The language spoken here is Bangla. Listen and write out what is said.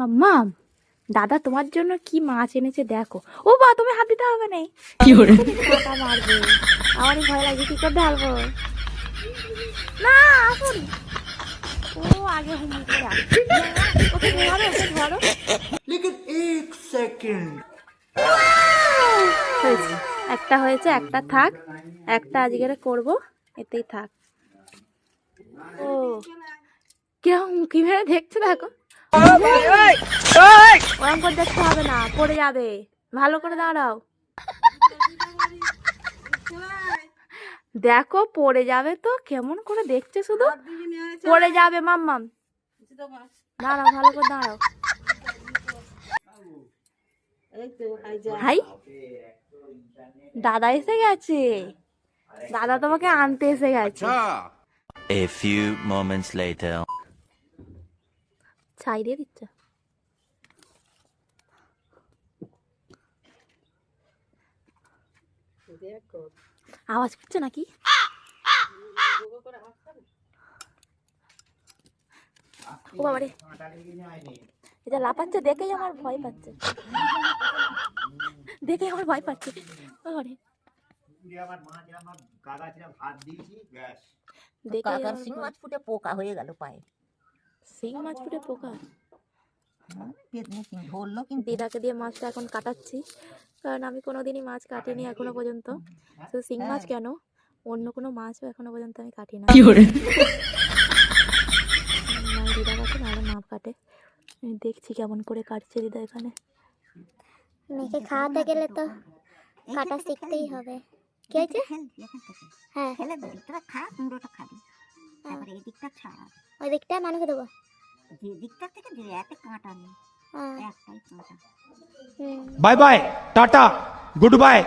মাম্মা, দাদা তোমার জন্য কি মাছ এনেছে দেখো। ও বা, তুমি হাত দিতে হবে না, কি করে কাটা মারবে। আমারই ভয় লাগে, কি করে ঢালবো না। আসুন, ও আগে হুমড়ি করে আসছে। ওকে ধরো, ওকে ধরো। लेकिन एक सेकंड হয়েছে, একটা হয়েছে, একটা থাক, একটা আজকে করব, এতেই থাক। ও কেমন কি মেরে দেখছো দেখো, ওরম করে দেখতে হবে না, পড়ে যাবে। ভালো করে দাঁড়াও, দেখো পড়ে যাবে তো। কেমন করে দেখছে শুধু, পড়ে যাবে মাম্মাম। দাঁড়াও, ভালো করে দাঁড়াও। হাই, দাদা এসে গেছে, দাদা তোমাকে আনতে এসে গেছে। A few moments later. ছাই দিয়ে দিচ্ছে। আওয়াজ করছে নাকি? ও বাবারে, এটা লাফাচ্ছে দেখেই আমার ভয় পাচ্ছে, দেখে আমার ভয় পাচ্ছে। বাবারে, দেখে কাকার শিং মাছ ফুটে পোকা হয়ে গেল পায়ে। শিং মাছ ফুটে পোকা। পেতনি শিং ধরলো কিন্তু দিদাকে দিয়ে মাছটা এখন কাটাচ্ছি, কারণ আমি কোনোদিনই মাছ কাটিনি এখনো পর্যন্ত। তো শিং মাছ কেন, অন্য কোনো মাছও এখনো পর্যন্ত আমি কাটি না। কি করে দিদা কাটে, নাহলে মা কাটে। আমি দেখছি কেমন করে কাটছে দিদা এখানে। মেয়েকে খাওয়াতে গেলে তো কাটা শিখতেই হবে। কি হয়েছে? হ্যাঁ, ফেলে দিবি, তোরা খা, কুমড়োটা খাবি, তারপরে এই দিকটা ছাড়া, ওই দিকটা মানুষকে দেবো। যে দিকটা থেকে যে এতে কাঁটা নেই, হ্যাঁ। একটাই কাঁটা। হুম। Bye bye tata good bye.